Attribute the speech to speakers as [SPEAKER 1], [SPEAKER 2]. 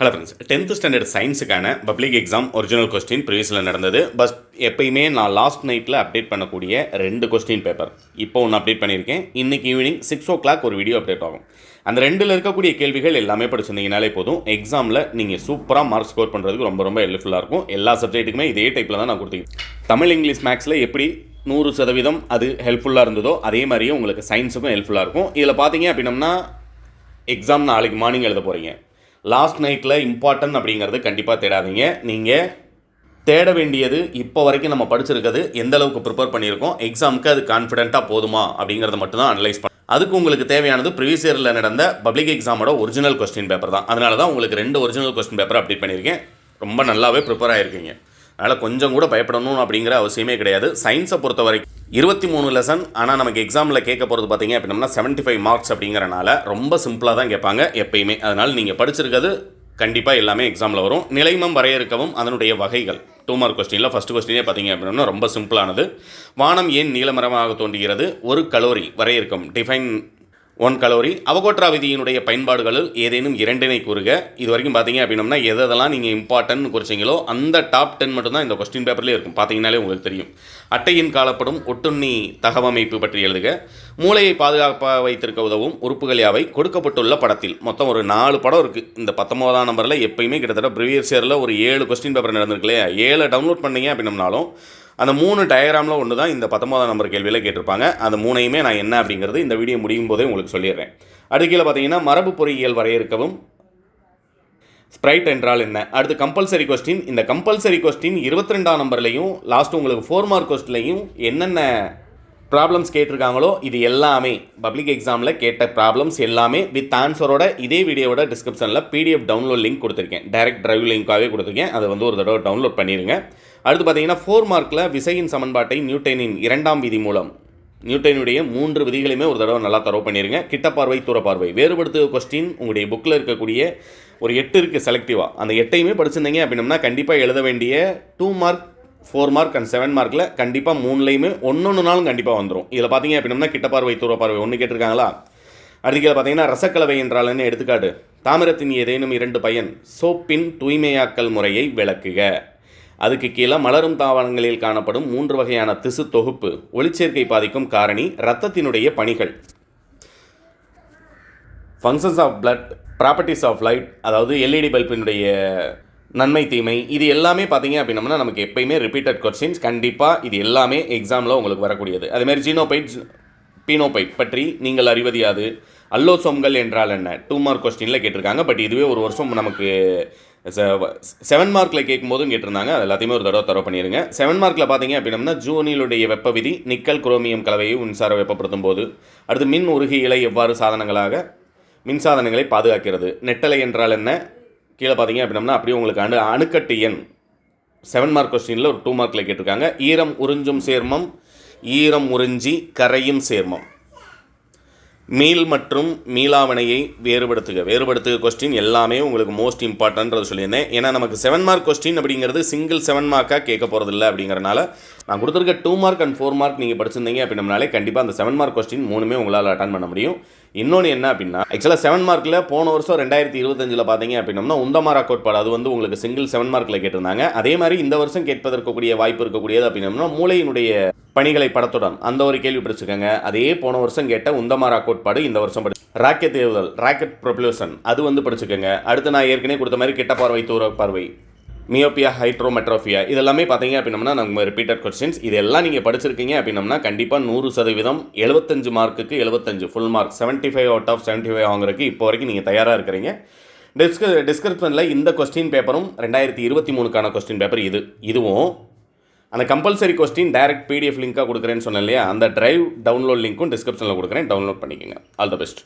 [SPEAKER 1] Hello friends, 10th standard சயின்ஸுக்கான public exam original question ப்ரீவியஸில் நடந்தது. எப்பயுமே நான் லாஸ்ட் நைட்டில் அப்டேட் பண்ணக்கூடிய 2 கொஸ்டின் பேப்பர் இப்போ ஒன்று அப்டேட் பண்ணியிருக்கேன். இன்றைக்கி ஈவினிங் 6 o'clock ஒரு வீடியோ அப்டேட் ஆகும். அந்த 2ல் இருக்கக்கூடிய கேள்விகள் எல்லாமே படிச்சிருந்தீங்கனாலே போதும். எக்ஸாமில் நீங்கள் சூப்பராக மார்க் ஸ்கோர் பண்ணுறதுக்கு ரொம்ப ஹெல்ப்ஃபுல்லாக இருக்கும். எல்லா சப்ஜெக்ட்டுக்குமே இதே டைப்பில் தான் நான் கொடுத்துருக்கேன். தமிழ், இங்கிலீஷ், மேக்ஸில் எப்படி 100% அது ஹெல்ப்ஃபுல்லாக இருந்ததோ அதே மாதிரியே உங்களுக்கு சயின்ஸுக்கும் ஹெல்ப்ஃபுல்லாக இருக்கும். இதில் பார்த்தீங்க அப்படின்னம்னா எக்ஸாம் நாளைக்கு மார்னிங் எழுத போகிறீங்க. லாஸ்ட் நைட்டில் இம்பார்ட்டன்ட் அப்படிங்கிறது கண்டிப்பாக தேடாதீங்க. நீங்கள் தேட வேண்டியது இப்போ வரைக்கும் நம்ம படிச்சிருக்கிறது எந்த அளவுக்கு ப்ரிப்பேர் பண்ணியிருக்கோம், எக்ஸாமுக்கு அது கான்ஃபிடென்ட்டாக போதுமா அப்படிங்கிறத மட்டும் தான் அனலைஸ் பண்ண. அதுக்கு உங்களுக்கு தேவையானது ப்ரீவியஸ் இயரில் நடந்த பப்ளிக் எக்ஸாமோட ஒரிஜினல் கொஸ்டின் பேப்பர் தான். அதனால தான் உங்களுக்கு 2 ஒரிஜினல் கொஸ்டின் பேப்பர் அப்டேட் பண்ணியிருக்கேன். ரொம்ப நல்லாவே ப்ரிப்பேர் ஆகிருக்கீங்க. அதனால் கொஞ்சம் கூட பயப்படணும் அப்படிங்கிற அவசியமே கிடையாது. சயின்ஸை பொறுத்த வரைக்கும் 23 லெசன், ஆனால் நமக்கு எக்ஸாமில் கேட்க போகிறது பார்த்தீங்க அப்படின்னா 75 மார்க்ஸ் அப்படிங்கிறனால ரொம்ப சிம்பிளாக தான் கேட்பாங்க எப்பயுமே. அதனால் நீங்கள் படிச்சிருக்கிறது கண்டிப்பாக எல்லாமே எக்ஸாமில் வரும். நிலைமம் வரையறுக்கவும் அதனுடைய வகைகள் 2 மார்க் கொஸ்டினில் ஃபஸ்ட்டு கொஸ்டினே பார்த்தீங்க அப்படின்னா ரொம்ப சிம்பிளானது. வானம் ஏன் நீலமரமாக தோன்றுகிறது, 1 கலோரி வரையறுக்கும் டிஃபைன் 1 கலோரி. அவகோட்ரா விதியினுடைய பயன்பாடுகளில் ஏதேனும் 2 கூறுக. இது வரைக்கும் பார்த்தீங்க அப்படின்னா எதெல்லாம் நீங்கள் இம்பார்ட்டன்ட் குறிச்சிங்களோ அந்த டாப் 10 மட்டும்தான் இந்த கொஸ்டின் பேப்பர்லேயே இருக்கும். பார்த்தீங்கன்னாலே உங்களுக்கு தெரியும். அட்டையின் காலப்படும் ஒட்டுண்ணி தகவமைப்பு பற்றி எழுதுக. மூளையை பாதுகாப்பாக வைத்திருக்க உதவும் உறுப்புகள் யாவை கொடுக்கப்பட்டுள்ள படத்தில். மொத்தம் ஒரு 4 படம் இருக்குது. இந்த 19ஆம் நம்பரில் எப்பயுமே கிட்டத்தட்ட ப்ரீவியஸ் இயரில் ஒரு 7 கொஸ்டின் பேப்பர் நடந்திருக்கு இல்லையா. 7 டவுன்லோட் பண்ணீங்க அப்படின்னம்னாலும் அந்த 3 டயக்ராமில் ஒன்று தான் இந்த 19ஆம் நம்பர் கேள்வியில் கேட்டிருப்பாங்க. அந்த 3ஐயுமே நான் என்ன அப்படிங்கிறது இந்த வீடியோ முடியும் போதே உங்களுக்கு சொல்லிடுறேன். அடுத்த கீழே பார்த்தீங்கன்னா மரபு பொறியியல் வரையறுக்கவும் ஸ்ப்ரைட் என்றால் என்ன. அடுத்து கம்பல்சரி கொஸ்டின். இந்த கம்பல்சரி கொஸ்டின் 22ஆம் நம்பர்லையும் லாஸ்ட்டு உங்களுக்கு 4 மார்க் கொஸ்டின்லையும் என்னென்ன ப்ராப்ளம்ஸ் கேட்டிருக்காங்களோ இது எல்லாமே பப்ளிக் எக்ஸாமில் கேட்ட ப்ராப்ளம்ஸ் எல்லாமே வித் ஆன்சரோட இதே வீடியோவோட டிஸ்கிரிப்ஷனில் பிடிஎஃப் டவுன்லோட் லிங்க் கொடுத்துருக்கேன். டைரக்ட் டிரைவ் லிங்காகவே கொடுத்துருக்கேன். அதை ஒரு தடவை டவுன்லோட் பண்ணிடுங்க. அடுத்து பார்த்தீங்கன்னா 4 மார்க்கில் விசையின் சமன்பாட்டை நியூட்டனின் 2ஆம் விதி மூலம் நியூட்டனுடைய 3 விதிகளையுமே ஒரு தடவை நல்லா தரவு பண்ணிடுங்க. கிட்டப்பார்வை, தூரப்பார்வை, வேறுபடுத்து கொஸ்டின் உங்களுடைய புக்கில் இருக்கக்கூடிய ஒரு 8 இருக்குது செலக்டிவாக. அந்த 8ஐயுமே படிச்சிருந்தீங்க அப்படின்னா கண்டிப்பாக எழுத வேண்டிய 2 மார்க், 4 மார்க் அண்ட் 7 மார்க்கில் கண்டிப்பாக 3லையுமே ஒன்றுனாலும் கண்டிப்பாக வந்துடும். இதில் பார்த்தீங்க அப்படின்னா கிட்டப்பார்வை, தூரப்பார்வை 1 கேட்டிருக்காங்களா. அடுத்து பார்த்தீங்கன்னா ரசக்கலவை என்றால் என்ன எடுத்துக்காட்டு. தாமிரத்தின் ஏதேனும் 2 பயன். சோப்பின் தூய்மையாக்கல் முறையை விளக்குக. அதுக்கு கீழே மலரும் தாவரங்களில் காணப்படும் 3 வகையான திசு தொகுப்பு. ஒளிச்சேர்க்கை பாதிக்கும் காரணி. இரத்தத்தினுடைய பணிகள். Functions of blood, properties of light, அதாவது எல்இடி பல்பினுடைய நன்மை தீமை. இது எல்லாமே பார்த்தீங்க அப்படின்னம்னா நமக்கு எப்பயுமே ரிப்பீட்டட் கொஸ்டின்ஸ். கண்டிப்பாக இது எல்லாமே எக்ஸாமில் உங்களுக்கு வரக்கூடியது. அதேமாதிரி ஜீனோபைட், பீனோபைட் பற்றி நீங்கள் அறிவது யாது. அல்லோசோம்கள் என்றால் என்ன 2 மார்க் கொஸ்டினில் கேட்டிருக்காங்க. பட் இதுவே ஒரு வருஷம் நமக்கு 7 மார்க்கில் கேட்கும்போதும் கேட்டிருந்தாங்க. அது எல்லாத்தையுமே ஒரு தடவை தரவு பண்ணிடுங்க. 7 மார்க்கில் பார்த்தீங்க அப்படின்னா ஜூனிலுடைய வெப்ப விதி, நிக்கல் குரோமியம் கலவையை மின்சார வெப்பப்படுத்தும் போது. அடுத்து மின் உருகி இலை எவ்வாறு சாதனங்களாக மின்சாதனங்களை பாதுகாக்கிறது. நெட்டலை என்றால் என்ன கீழே பார்த்தீங்க அப்படின்னா அப்படியே உங்களுக்கு அணுக்கட்டு எண் 7 மார்க் கொஸ்டினில் ஒரு 2 மார்க்கில் கேட்டிருக்காங்க. ஈரம் உறிஞ்சும் சேர்மம், ஈரம் உறிஞ்சி கரையும் சேர்மம். மீள் மற்றும் மீளாவினையை வேறுபடுத்துக கொஸ்டின் எல்லாமே உங்களுக்கு மோஸ்ட் இம்பார்ட்டன்றது சொல்லியிருந்தேன். ஏன்னா நமக்கு 7 மார்க் கொஸ்டின் அப்படிங்கிறது சிங்கிள் 7 மார்க்காக கேட்க போகிறதில்ல அப்படிங்கிறனால நான் கொடுத்துருக்க 2 மார்க் அண்ட் 4 மார்க் நீங்கள் படிச்சிருந்தீங்க அப்படின்னாலே கண்டிப்பாக அந்த 7 மார்க் கொஸ்டின் 3மே உங்களால் அட்டன் பண்ண முடியும். இன்னொன்று என்ன அப்படின்னா ஆக்சுவலாக 7 மார்க்கில் போன வருஷம் 2025 பார்த்தீங்க அப்படின்னா உந்தமாரா கோட்பாடு அது உங்களுக்கு சிங்கிள் 7 மார்க்கில் கேட்டிருந்தாங்க. அதே மாதிரி இந்த வருஷம் கேட்பதற்கக்கூடிய வாய்ப்பு இருக்கக்கூடியது அப்படின்னா மூளையினுடைய பணிகளை படத்துடன் அந்த ஒரு கேள்வி படிச்சுக்கோங்க. அதே போன வருஷம் கேட்ட உந்தமாரா கோட்பாடு இந்த வருஷம் ராக்கெட் ஏவுதல், ராக்கெட் ப்ரொபல்யூஷன் அது படிச்சுக்கோங்க. அடுத்து நான் ஏற்கனவே கொடுத்த மாதிரி கிட்ட பார்வை, தூர பார்வை, மியோப்பியா, ஹைட்ரோமெட்ரோஃபியா இதெல்லாமே பார்த்தீங்க அப்படின்னா நம்ம ரிப்பீட்டட் கொஸ்டின்ஸ். இதெல்லாம் நீங்கள் படிச்சிருக்கீங்க அப்படின்னா கண்டிப்பாக 100% 75 மார்க்குக்கு 75 ஃபுல் மார்க் 75 அவுட் ஆஃப் 75 வாங்குறதுக்கு இப்போ வரைக்கும் நீங்கள் தயாராக இருக்கிறீங்க. டிஸ்கிரிப்ஷனில் இந்த கொஸ்டின் பேப்பரும் 2023க்கான கொஸ்டின் பேப்பர் இதுவும் அந்த கம்பல்சரி கொஸ்டின் டைரக்ட் பிடிஎஃப் லிங்காக கொடுக்குறேன்னு சொன்னேன் இல்லையா. அந்த டிரைவ் டவுன்லோட் லிங்க்கும் டிஸ்கிரிப்ஷனில் கொடுக்குறேன். டவுன்லோட் பண்ணிக்கோங்க. All the best.